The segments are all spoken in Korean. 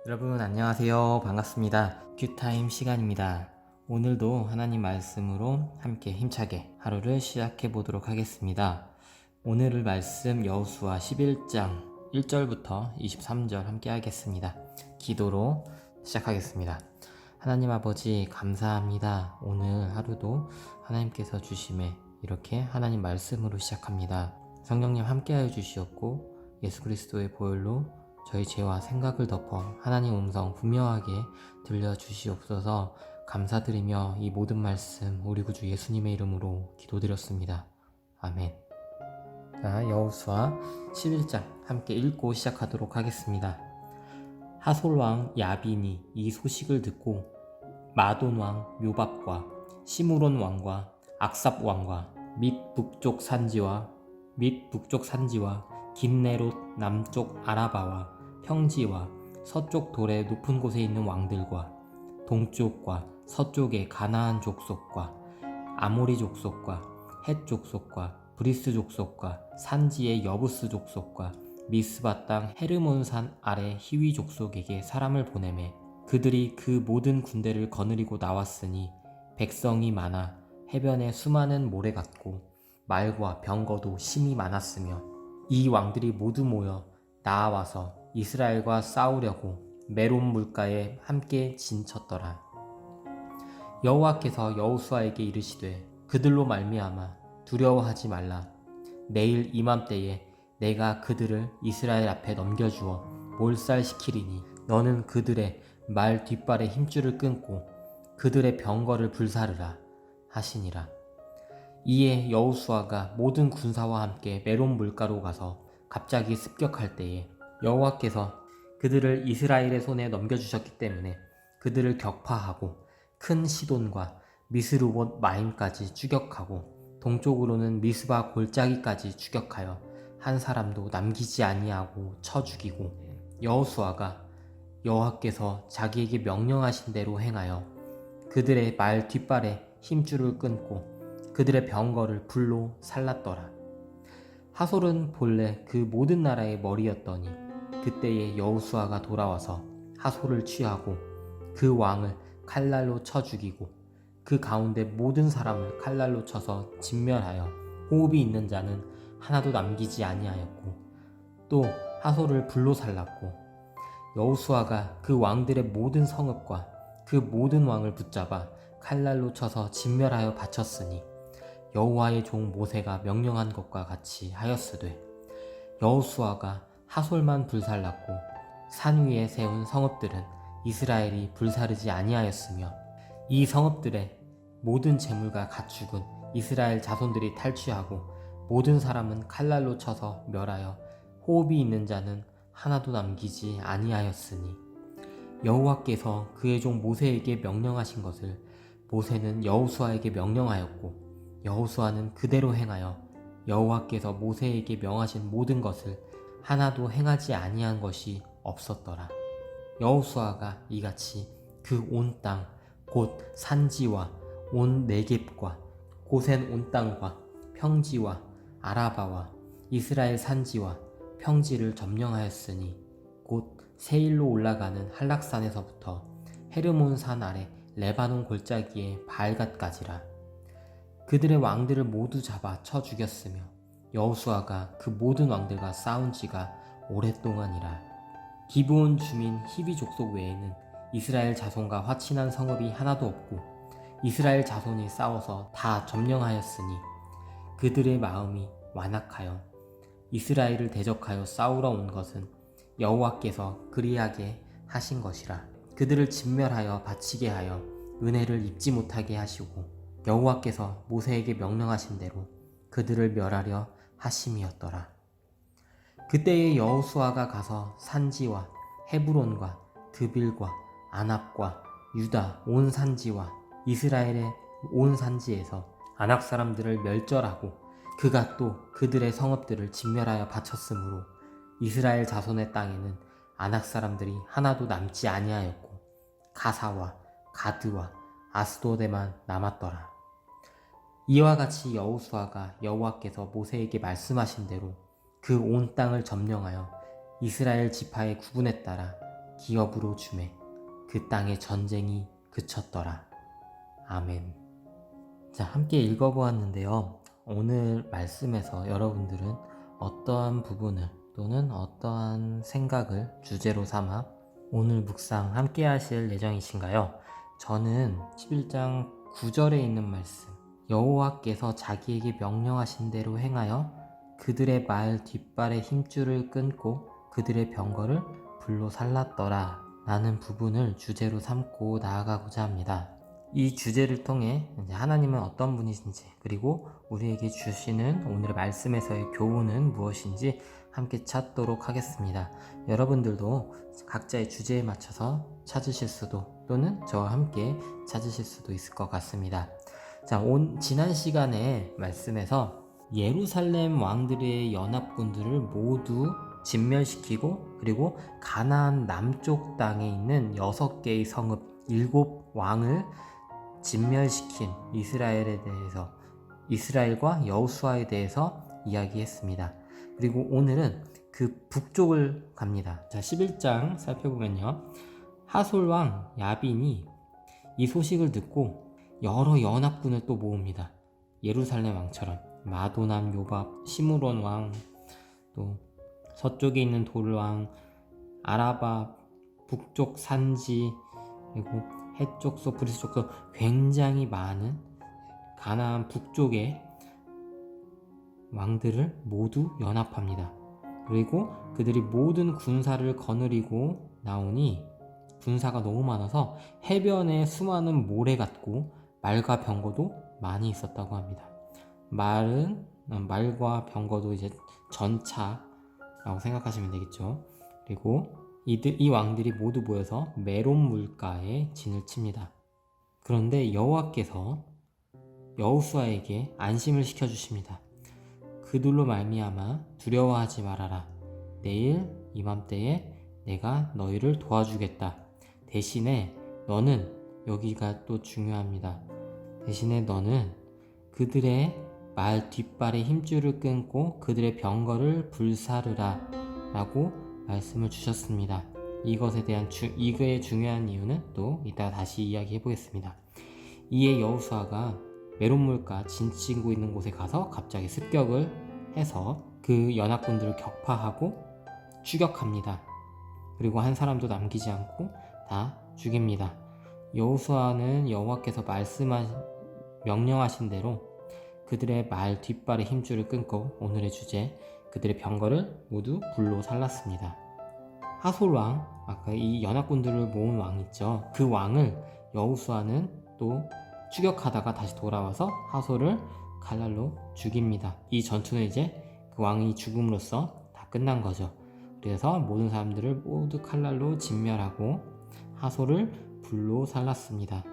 여러분 안녕하세요. 반갑습니다. 큐타임 시간입니다. 오늘도 하나님 말씀으로 함께 힘차게 하루를 시작해 보도록 하겠습니다. 오늘의 말씀 여호수아 11장 1절부터 23절 함께 하겠습니다. 기도로 시작하겠습니다. 하나님 아버지 감사합니다. 오늘 하루도 하나님께서 주심에 이렇게 하나님 말씀으로 시작합니다. 성령님 함께하여 주시옵고 예수 그리스도의 보혈로 저희 죄와 생각을 덮어 하나님 음성 분명하게 들려주시옵소서. 감사드리며 이 모든 말씀 우리 구주 예수님의 이름으로 기도드렸습니다. 아멘. 자, 여호수아 11장 함께 읽고 시작하도록 하겠습니다. 하솔왕 야빈이 이 소식을 듣고 마돈왕 요밥과 시므론 왕과 악삽 왕과 및 북쪽 산지와 긴네롯 남쪽 아라바와 평지와 서쪽 돌의 높은 곳에 있는 왕들과 동쪽과 서쪽의 가나안 족속과 아모리 족속과 헷 족속과 브리스 족속과 산지의 여부스 족속과 미스바 땅 헤르몬산 아래 히위 족속에게 사람을 보내매 그들이 그 모든 군대를 거느리고 나왔으니 백성이 많아 해변에 수많은 모래 같고 말과 병거도 심히 많았으며 이 왕들이 모두 모여 나아와서 이스라엘과 싸우려고 메론 물가에 함께 진쳤더라. 여호와께서 여호수아에게 이르시되 그들로 말미암아 두려워하지 말라. 내일 이맘때에 내가 그들을 이스라엘 앞에 넘겨주어 몰살시키리니 너는 그들의 말 뒷발에 힘줄을 끊고 그들의 병거를 불사르라 하시니라. 이에 여호수아가 모든 군사와 함께 메론 물가로 가서 갑자기 습격할 때에 여호와께서 그들을 이스라엘의 손에 넘겨주셨기 때문에 그들을 격파하고 큰 시돈과 미스르봇 마임까지 추격하고 동쪽으로는 미스바 골짜기까지 추격하여 한 사람도 남기지 아니하고 쳐 죽이고 여호수아가 여호와께서 자기에게 명령하신 대로 행하여 그들의 말 뒷발에 힘줄을 끊고 그들의 병거를 불로 살랐더라. 하솔은 본래 그 모든 나라의 머리였더니 그때에 여호수아가 돌아와서 하솔을 취하고 그 왕을 칼날로 쳐 죽이고 그 가운데 모든 사람을 칼날로 쳐서 진멸하여 호흡이 있는 자는 하나도 남기지 아니하였고 또 하솔을 불로 살랐고 여호수아가 그 왕들의 모든 성읍과 그 모든 왕을 붙잡아 칼날로 쳐서 진멸하여 바쳤으니 여호와의 종 모세가 명령한 것과 같이 하였으되 여호수아가 하솔만 불살랐고 산 위에 세운 성읍들은 이스라엘이 불사르지 아니하였으며 이 성읍들의 모든 재물과 가축은 이스라엘 자손들이 탈취하고 모든 사람은 칼날로 쳐서 멸하여 호흡이 있는 자는 하나도 남기지 아니하였으니 여호와께서 그의 종 모세에게 명령하신 것을 모세는 여호수아에게 명령하였고 여호수아는 그대로 행하여 여호와께서 모세에게 명하신 모든 것을 하나도 행하지 아니한 것이 없었더라. 여호수아가 이같이 그 온 땅 곧 산지와 온 네겝과 고센 온 땅과 평지와 아라바와 이스라엘 산지와 평지를 점령하였으니 곧 세일로 올라가는 한락산에서부터 헤르몬 산 아래 레바논 골짜기의 바알갓까지라. 그들의 왕들을 모두 잡아 쳐 죽였으며 여호수아가 그 모든 왕들과 싸운 지가 오랫동안이라. 기브온 주민 히비 족속 외에는 이스라엘 자손과 화친한 성읍이 하나도 없고 이스라엘 자손이 싸워서 다 점령하였으니 그들의 마음이 완악하여 이스라엘을 대적하여 싸우러 온 것은 여호와께서 그리하게 하신 것이라. 그들을 진멸하여 바치게 하여 은혜를 입지 못하게 하시고 여호와께서 모세에게 명령하신 대로 그들을 멸하려 하심이었더라. 그때에 여호수아가 가서 산지와 헤브론과 드빌과 아납과 유다 온 산지와 이스라엘의 온 산지에서 아낙 사람들을 멸절하고 그가 또 그들의 성읍들을 진멸하여 바쳤으므로 이스라엘 자손의 땅에는 아낙 사람들이 하나도 남지 아니하였고 가사와 가드와 아스도데만 남았더라. 이와 같이 여호수아가 여호와께서 모세에게 말씀하신 대로 그 온 땅을 점령하여 이스라엘 지파의 구분에 따라 기업으로 주매 그 땅의 전쟁이 그쳤더라. 아멘. 자, 함께 읽어보았는데요. 오늘 말씀에서 여러분들은 어떠한 부분을 또는 어떠한 생각을 주제로 삼아 오늘 묵상 함께 하실 예정이신가요? 저는 11장 9절에 있는 말씀, 여호와께서 자기에게 명령하신 대로 행하여 그들의 말 뒷발의 힘줄을 끊고 그들의 병거를 불로 살랐더라 라는 부분을 주제로 삼고 나아가고자 합니다. 이 주제를 통해 하나님은 어떤 분이신지, 그리고 우리에게 주시는 오늘의 말씀에서의 교훈은 무엇인지 함께 찾도록 하겠습니다. 여러분들도 각자의 주제에 맞춰서 찾으실 수도, 또는 저와 함께 찾으실 수도 있을 것 같습니다. 자, 지난 시간에 말씀에서 예루살렘 왕들의 연합군들을 모두 진멸시키고, 그리고 가나안 남쪽 땅에 있는 6개의 성읍 7왕을 진멸시킨 이스라엘과 여호수아에 대해서 이야기했습니다. 그리고 오늘은 그 북쪽을 갑니다. 자, 11장 살펴보면요, 하솔왕 야빈이 이 소식을 듣고 여러 연합군을 또 모읍니다. 예루살렘 왕처럼 마도남 요밥, 시므론 왕, 또 서쪽에 있는 돌왕, 아라바, 북쪽 산지, 그리고 해쪽서, 브리스쪽서, 굉장히 많은 가나안 북쪽의 왕들을 모두 연합합니다. 그리고 그들이 모든 군사를 거느리고 나오니 군사가 너무 많아서 해변에 수많은 모래 같고 말과 병거도 많이 있었다고 합니다. 말과 병거도 이제 전차라고 생각하시면 되겠죠. 그리고 이 왕들이 모두 모여서 메론 물가에 진을 칩니다. 그런데 여호와께서 여호수아에게 안심을 시켜주십니다. 그들로 말미암아 두려워하지 말아라. 내일 이맘때에 내가 너희를 도와주겠다. 대신에 너는, 여기가 또 중요합니다. 대신에 너는 그들의 말 뒷발의 힘줄을 끊고 그들의 병거를 불사르라 라고 말씀을 주셨습니다. 이것에 대한 이거의 중요한 이유는 또 이따가 다시 이야기해 보겠습니다. 이에 여호수아가 메론물가 진치고 있는 곳에 가서 갑자기 습격을 해서 그 연합군들을 격파하고 추격합니다. 그리고 한 사람도 남기지 않고 다 죽입니다. 여호수아는 여호와께서 명령하신 대로 그들의 말 뒷발의 힘줄을 끊고, 오늘의 주제, 그들의 병거를 모두 불로 살랐습니다. 하솔왕, 아까 이 연합군들을 모은 왕 있죠. 그 왕을 여호수아는 또 추격하다가 다시 돌아와서 하솔을 칼날로 죽입니다. 이 전투는 이제 그 왕이 죽음으로써 다 끝난 거죠. 그래서 모든 사람들을 모두 칼날로 진멸하고 하솔을 불로 살랐습니다.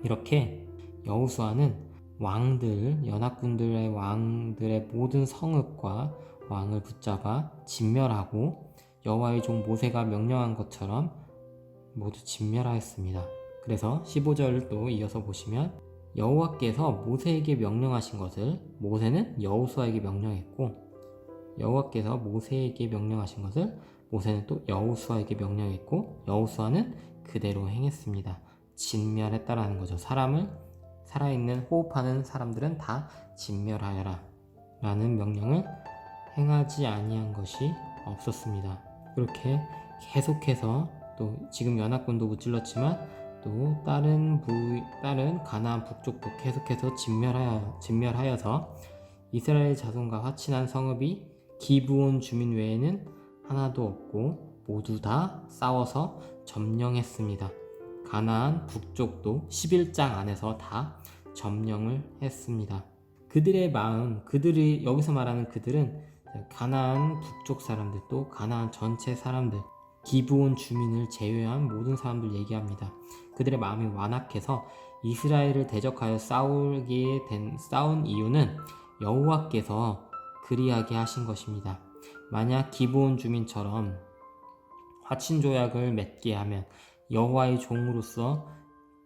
이렇게 여호수아는 연합군들의 왕들의 모든 성읍과 왕을 붙잡아 진멸하고 여호와의 종 모세가 명령한 것처럼 모두 진멸하였습니다. 그래서 15절을 또 이어서 보시면 여호와께서 모세에게 명령하신 것을 모세는 여호수아에게 명령했고, 여호와께서 모세에게 명령하신 것을 모세는 또 여호수아에게 명령했고, 여호수아는 그대로 행했습니다. 진멸했다라는 거죠. 살아있는 호흡하는 사람들은 다 진멸하여라 라는 명령을 행하지 아니한 것이 없었습니다. 그렇게 계속해서 또 지금 연합군도 무찔렀지만 또 다른 가나안 북쪽도 계속해서 진멸하여서 이스라엘 자손과 화친한 성읍이 기브온 주민 외에는 하나도 없고 모두 다 싸워서 점령했습니다. 가나안 북쪽도 11장 안에서 다 점령을 했습니다. 그들의 마음, 그들이 여기서 말하는 그들은 가나안 북쪽 사람들, 또 가나안 전체 사람들, 기브온 주민을 제외한 모든 사람들 얘기합니다. 그들의 마음이 완악해서 이스라엘을 대적하여 싸운 이유는 여호와께서 그리하게 하신 것입니다. 만약 기브온 주민처럼 화친 조약을 맺게 하면, 여호와의 종으로서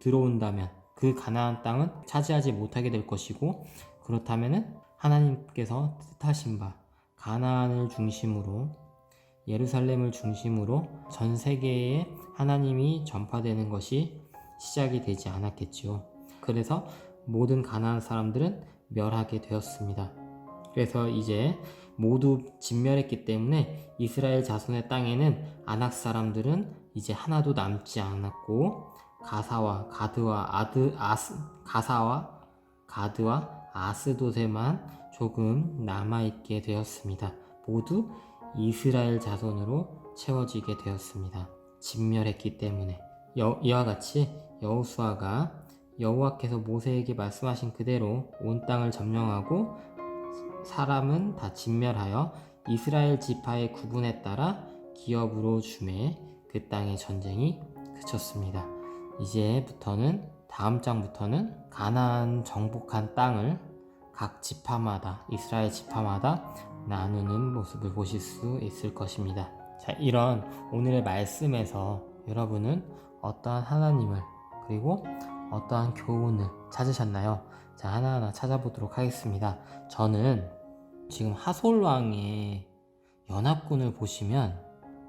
들어온다면 그 가나안 땅은 차지하지 못하게 될 것이고, 그렇다면 하나님께서 뜻하신 바 가나안을 중심으로 예루살렘을 중심으로 전 세계에 하나님이 전파되는 것이 시작이 되지 않았겠지요. 그래서 모든 가나안 사람들은 멸하게 되었습니다. 그래서 이제 모두 진멸했기 때문에 이스라엘 자손의 땅에는 아낙 사람들은 이제 하나도 남지 않았고 가사와 가드와 아스도세만 조금 남아있게 되었습니다. 모두 이스라엘 자손으로 채워지게 되었습니다. 진멸했기 때문에. 이와 같이 여호수아가 여호와께서 모세에게 말씀하신 그대로 온 땅을 점령하고 사람은 다 진멸하여 이스라엘 지파의 구분에 따라 기업으로 주매 그 땅의 전쟁이 그쳤습니다. 이제부터는 다음 장부터는 가나안 정복한 땅을 각 지파마다 이스라엘 지파마다 나누는 모습을 보실 수 있을 것입니다. 자, 이런 오늘의 말씀에서 여러분은 어떠한 하나님을 그리고 어떠한 교훈을 찾으셨나요? 자, 하나하나 찾아보도록 하겠습니다. 저는 지금 하솔왕의 연합군을 보시면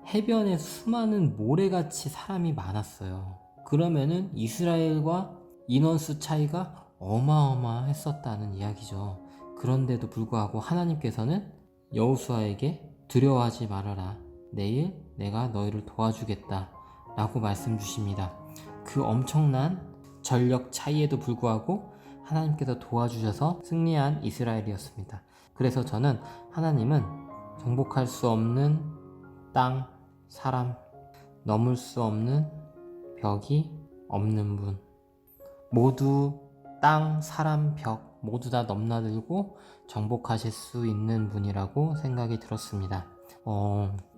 해변에 수많은 모래같이 사람이 많았어요. 그러면은 이스라엘과 인원수 차이가 어마어마했었다는 이야기죠. 그런데도 불구하고 하나님께서는 여호수아에게 두려워하지 말아라. 내일 내가 너희를 도와주겠다 라고 말씀 주십니다. 그 엄청난 전력 차이에도 불구하고 하나님께서 도와주셔서 승리한 이스라엘이었습니다. 그래서 저는 하나님은 정복할 수 없는 땅, 사람, 넘을 수 없는 벽이 없는 분, 모두 땅, 사람, 벽 모두 다 넘나들고 정복하실 수 있는 분이라고 생각이 들었습니다.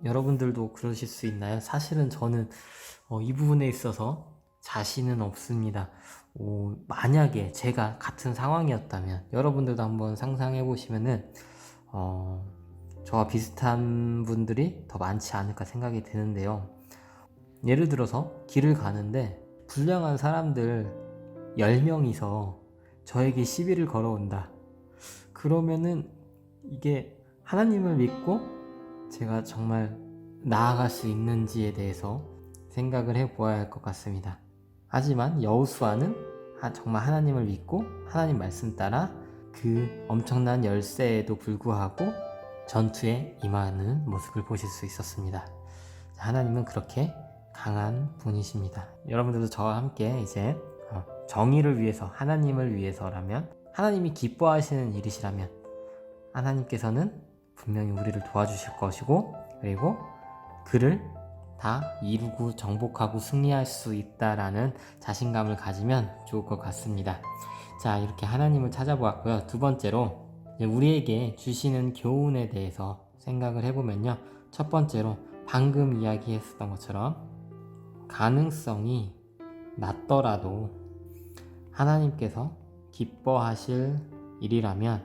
여러분들도 그러실 수 있나요? 사실은 저는 이 부분에 있어서 자신은 없습니다. 만약에 제가 같은 상황이었다면 여러분들도 한번 상상해 보시면은 저와 비슷한 분들이 더 많지 않을까 생각이 드는데요. 예를 들어서 길을 가는데 불량한 사람들 10명이서 저에게 시비를 걸어온다. 그러면은 이게 하나님을 믿고 제가 정말 나아갈 수 있는지에 대해서 생각을 해보아야 할 것 같습니다. 하지만 여호수아는 정말 하나님을 믿고 하나님 말씀 따라 그 엄청난 열세에도 불구하고 전투에 임하는 모습을 보실 수 있었습니다. 하나님은 그렇게 강한 분이십니다. 여러분들도 저와 함께 이제 정의를 위해서, 하나님을 위해서라면, 하나님이 기뻐하시는 일이시라면 하나님께서는 분명히 우리를 도와주실 것이고, 그리고 그를 다 이루고 정복하고 승리할 수 있다라는 자신감을 가지면 좋을 것 같습니다. 자, 이렇게 하나님을 찾아보았고요. 두 번째로 우리에게 주시는 교훈에 대해서 생각을 해보면요. 첫 번째로 방금 이야기했었던 것처럼 가능성이 낮더라도 하나님께서 기뻐하실 일이라면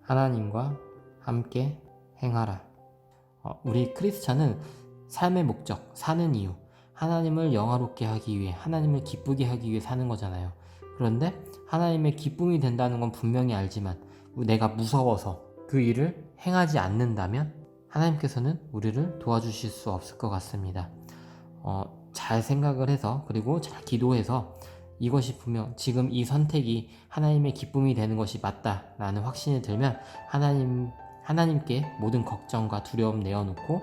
하나님과 함께 행하라. 우리 크리스찬은 삶의 목적, 사는 이유, 하나님을 영화롭게 하기 위해, 하나님을 기쁘게 하기 위해 사는 거잖아요. 그런데 하나님의 기쁨이 된다는 건 분명히 알지만 내가 무서워서 그 일을 행하지 않는다면 하나님께서는 우리를 도와주실 수 없을 것 같습니다. 잘 생각을 해서, 그리고 잘 기도해서 이것이 분명 지금 이 선택이 하나님의 기쁨이 되는 것이 맞다라는 확신이 들면 하나님께 모든 걱정과 두려움 내어놓고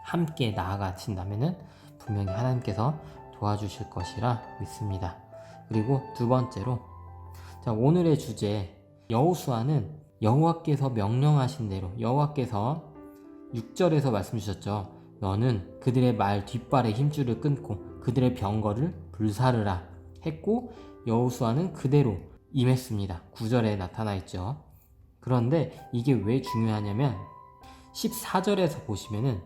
함께 나아가신다면은 분명히 하나님께서 도와주실 것이라 믿습니다. 그리고 두 번째로, 자, 오늘의 주제, 여호수아는 여호와께서 명령하신 대로, 여호와께서 6절에서 말씀 주셨죠. 너는 그들의 말 뒷발의 힘줄을 끊고 그들의 병거를 불사르라 했고, 여호수아는 그대로 임했습니다. 9절에 나타나 있죠. 그런데 이게 왜 중요하냐면 14절에서 보시면은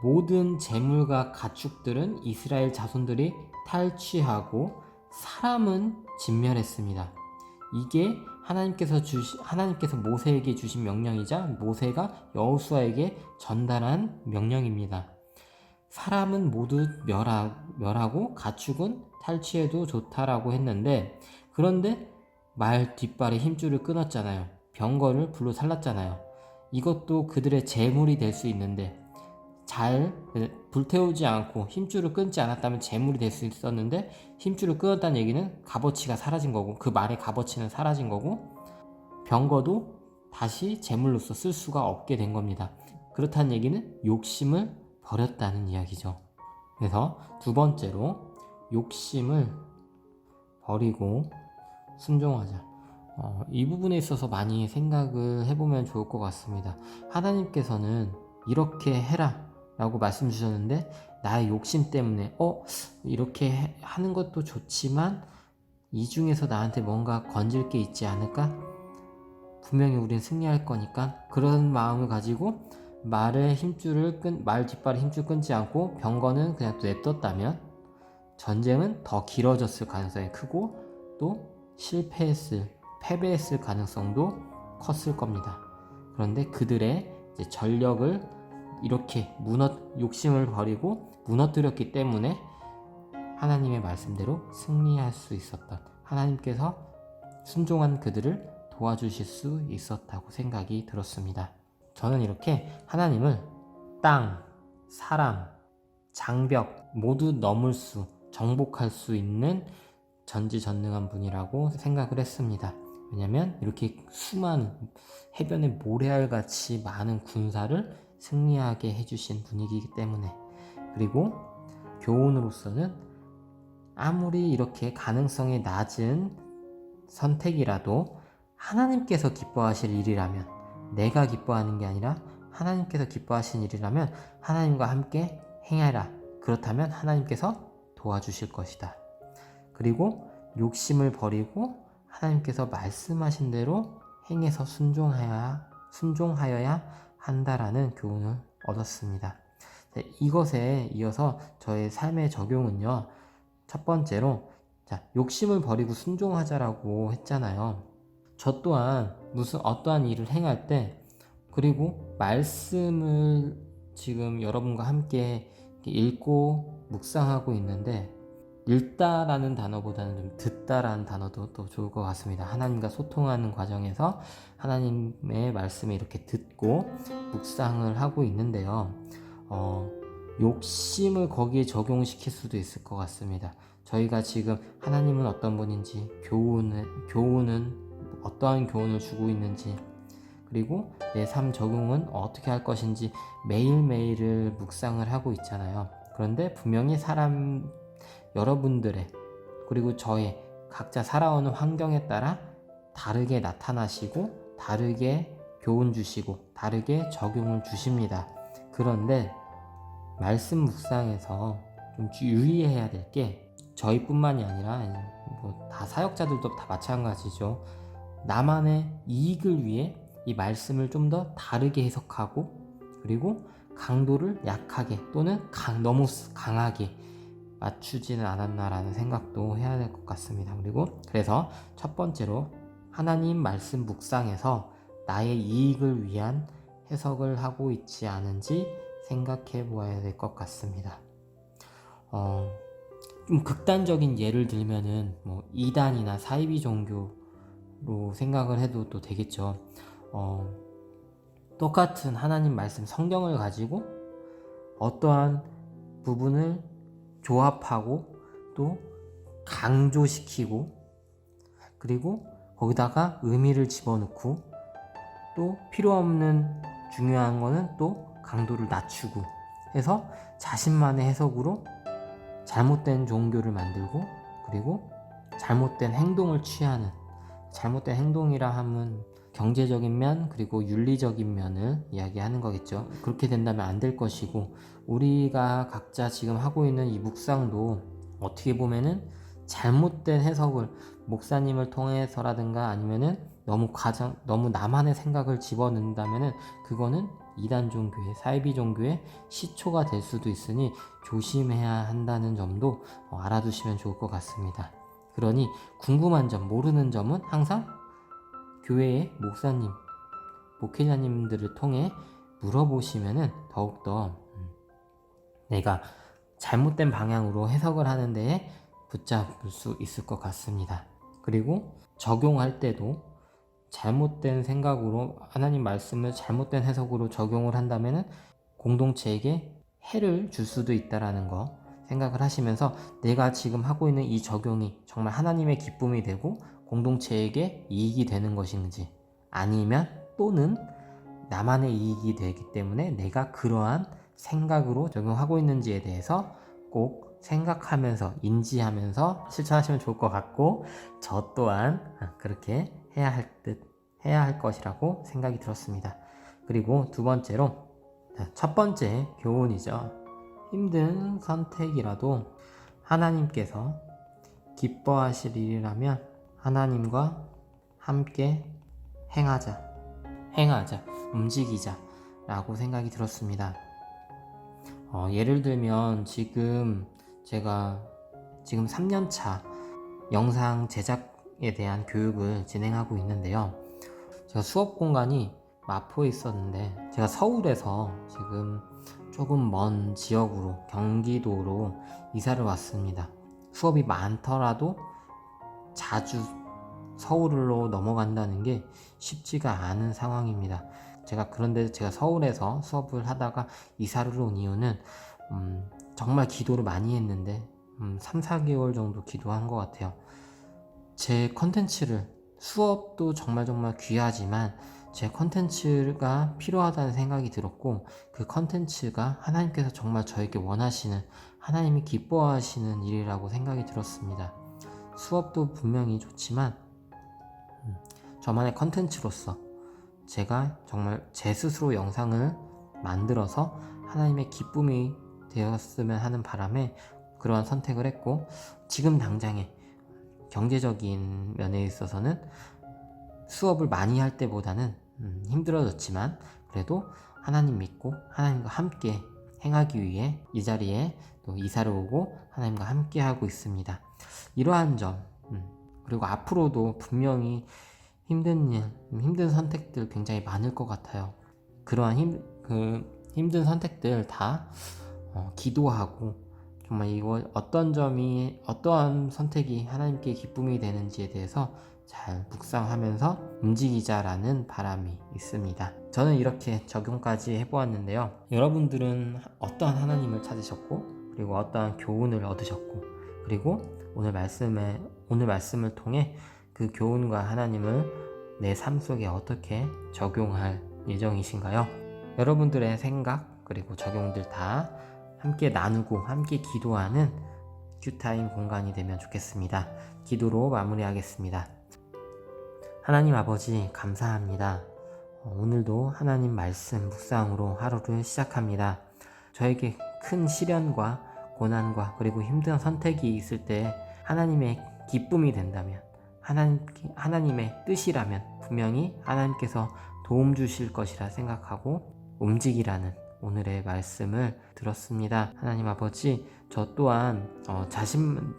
모든 재물과 가축들은 이스라엘 자손들이 탈취하고 사람은 진멸했습니다. 이게 하나님께서 모세에게 주신 명령이자 모세가 여호수아에게 전달한 명령입니다. 사람은 모두 멸하고 가축은 탈취해도 좋다라고 했는데, 그런데 말 뒷발에 힘줄을 끊었잖아요. 병거를 불로 살랐잖아요. 이것도 그들의 재물이 될 수 있는데 잘 불태우지 않고 힘줄을 끊지 않았다면 재물이 될 수 있었는데 힘줄을 끊었다는 얘기는 값어치가 사라진 거고 그 말의 값어치는 사라진 거고 병거도 다시 재물로서 쓸 수가 없게 된 겁니다. 그렇다는 얘기는 욕심을 버렸다는 이야기죠. 그래서 두 번째로 욕심을 버리고 순종하자. 이 부분에 있어서 많이 생각을 해보면 좋을 것 같습니다. 하나님께서는 이렇게 해라 라고 말씀 주셨는데 나의 욕심 때문에 이렇게 하는 것도 좋지만 이 중에서 나한테 뭔가 건질 게 있지 않을까? 분명히 우린 승리할 거니까 그런 마음을 가지고 말 뒷발에 힘줄 끊지 않고 병거는 그냥 또 냅뒀다면 전쟁은 더 길어졌을 가능성이 크고 또 패배했을 가능성도 컸을 겁니다. 그런데 그들의 이제 전력을 이렇게 욕심을 버리고 무너뜨렸기 때문에 하나님의 말씀대로 승리할 수 있었던, 하나님께서 순종한 그들을 도와주실 수 있었다고 생각이 들었습니다. 저는 이렇게 하나님을 땅, 사람, 장벽 모두 정복할 수 있는 전지전능한 분이라고 생각을 했습니다. 왜냐면 이렇게 수많은 해변의 모래알같이 많은 군사를 승리하게 해주신 분이기 때문에, 그리고 교훈으로서는 아무리 이렇게 가능성이 낮은 선택이라도 하나님께서 기뻐하실 일이라면, 내가 기뻐하는 게 아니라 하나님께서 기뻐하신 일이라면 하나님과 함께 행하라. 그렇다면 하나님께서 도와주실 것이다. 그리고 욕심을 버리고 하나님께서 말씀하신 대로 행해서 순종하여야 한다라는 교훈을 얻었습니다. 이것에 이어서 저의 삶의 적용은요, 첫 번째로 욕심을 버리고 순종하자라고 했잖아요. 저 또한 어떠한 일을 행할 때, 그리고 말씀을 지금 여러분과 함께 읽고 묵상하고 있는데, 읽다라는 단어보다는 좀 듣다라는 단어도 또 좋을 것 같습니다. 하나님과 소통하는 과정에서 하나님의 말씀을 이렇게 듣고 묵상을 하고 있는데요. 욕심을 거기에 적용시킬 수도 있을 것 같습니다. 저희가 지금 하나님은 어떤 분인지, 교훈은 어떠한 교훈을 주고 있는지, 그리고 내 삶 적용은 어떻게 할 것인지 매일매일을 묵상을 하고 있잖아요. 그런데 분명히 여러분들의, 그리고 저의 각자 살아오는 환경에 따라 다르게 나타나시고 다르게 교훈 주시고 다르게 적용을 주십니다. 그런데 말씀 묵상에서 좀 유의해야 될 게, 저희뿐만이 아니라 다 사역자들도 다 마찬가지죠. 나만의 이익을 위해 이 말씀을 좀 더 다르게 해석하고, 그리고 강도를 약하게 또는 너무 강하게 맞추지는 않았나라는 생각도 해야 될 것 같습니다. 그래서 첫 번째로 하나님 말씀 묵상에서 나의 이익을 위한 해석을 하고 있지 않은지 생각해 보아야 될 것 같습니다. 좀 극단적인 예를 들면은 이단이나 사이비 종교로 생각을 해도 또 되겠죠. 똑같은 하나님 말씀 성경을 가지고 어떠한 부분을 조합하고 또 강조시키고, 그리고 거기다가 의미를 집어넣고, 또 필요 없는 중요한 거는 또 강도를 낮추고 해서 자신만의 해석으로 잘못된 종교를 만들고, 그리고 잘못된 행동을 취하는, 잘못된 행동이라 하면 경제적인 면 그리고 윤리적인 면을 이야기하는 거겠죠. 그렇게 된다면 안 될 것이고, 우리가 각자 지금 하고 있는 이 묵상도 어떻게 보면은 잘못된 해석을 목사님을 통해서라든가 아니면은 너무 나만의 생각을 집어넣는다면은 그거는 이단 종교의, 사이비 종교의 시초가 될 수도 있으니 조심해야 한다는 점도 알아두시면 좋을 것 같습니다. 그러니 궁금한 점, 모르는 점은 항상 교회의 목사님, 목회자님들을 통해 물어보시면은 더욱더 내가 잘못된 방향으로 해석을 하는 데에 붙잡을 수 있을 것 같습니다. 그리고 적용할 때도 잘못된 생각으로 하나님 말씀을 잘못된 해석으로 적용을 한다면은 공동체에게 해를 줄 수도 있다라는 거 생각을 하시면서 내가 지금 하고 있는 이 적용이 정말 하나님의 기쁨이 되고 공동체에게 이익이 되는 것인지, 아니면 또는 나만의 이익이 되기 때문에 내가 그러한 생각으로 적용하고 있는지에 대해서 꼭 생각하면서 인지하면서 실천하시면 좋을 것 같고, 저 또한 그렇게 해야 할 것이라고 생각이 들었습니다. 그리고 두 번째로, 첫 번째 교훈이죠. 힘든 선택이라도 하나님께서 기뻐하실 일이라면 하나님과 함께 행하자, 움직이자 라고 생각이 들었습니다. 예를 들면 제가 지금 3년차 영상 제작에 대한 교육을 진행하고 있는데요. 제가 수업 공간이 마포에 있었는데 제가 서울에서 지금 조금 먼 지역으로, 경기도로 이사를 왔습니다. 수업이 많더라도 자주 서울로 넘어간다는 게 쉽지가 않은 상황입니다. 그런데 제가 서울에서 수업을 하다가 이사를 온 이유는 정말 기도를 많이 했는데 3, 4개월 정도 기도한 것 같아요. 제 컨텐츠를, 수업도 정말 귀하지만 제 컨텐츠가 필요하다는 생각이 들었고, 그 컨텐츠가 하나님께서 정말 저에게 원하시는, 하나님이 기뻐하시는 일이라고 생각이 들었습니다. 수업도 분명히 좋지만 저만의 컨텐츠로서 제가 정말 제 스스로 영상을 만들어서 하나님의 기쁨이 되었으면 하는 바람에 그러한 선택을 했고, 지금 당장에 경제적인 면에 있어서는 수업을 많이 할 때보다는 힘들어졌지만 그래도 하나님 믿고 하나님과 함께 행하기 위해 이 자리에 또 이사를 오고 하나님과 함께 하고 있습니다. 이러한 점, 그리고 앞으로도 분명히 힘든 선택들 굉장히 많을 것 같아요. 그러한 힘든 선택들 다 기도하고, 정말 어떠한 선택이 하나님께 기쁨이 되는지에 대해서 잘 묵상하면서 움직이자라는 바람이 있습니다. 저는 이렇게 적용까지 해보았는데요. 여러분들은 어떠한 하나님을 찾으셨고, 그리고 어떠한 교훈을 얻으셨고, 그리고 오늘 말씀을 통해 그 교훈과 하나님을 내 삶 속에 어떻게 적용할 예정이신가요? 여러분들의 생각 그리고 적용들 다 함께 나누고 함께 기도하는 큐타임 공간이 되면 좋겠습니다. 기도로 마무리하겠습니다. 하나님 아버지, 감사합니다. 오늘도 하나님 말씀 묵상으로 하루를 시작합니다. 저에게 큰 시련과 고난과 그리고 힘든 선택이 있을 때 하나님의 기쁨이 된다면, 하나님의 뜻이라면 분명히 하나님께서 도움 주실 것이라 생각하고 움직이라는 오늘의 말씀을 들었습니다. 하나님 아버지, 저 또한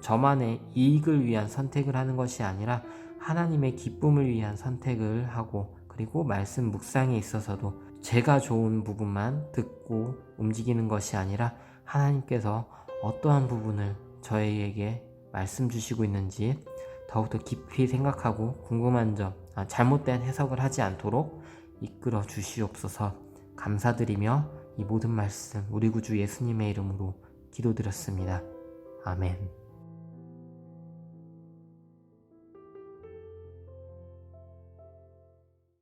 저만의 이익을 위한 선택을 하는 것이 아니라 하나님의 기쁨을 위한 선택을 하고, 그리고 말씀 묵상에 있어서도 제가 좋은 부분만 듣고 움직이는 것이 아니라 하나님께서 어떠한 부분을 저에게 말씀 주시고 있는지 더욱더 깊이 생각하고 궁금한 점, 잘못된 해석을 하지 않도록 이끌어 주시옵소서. 감사드리며 이 모든 말씀 우리 구주 예수님의 이름으로 기도드렸습니다. 아멘.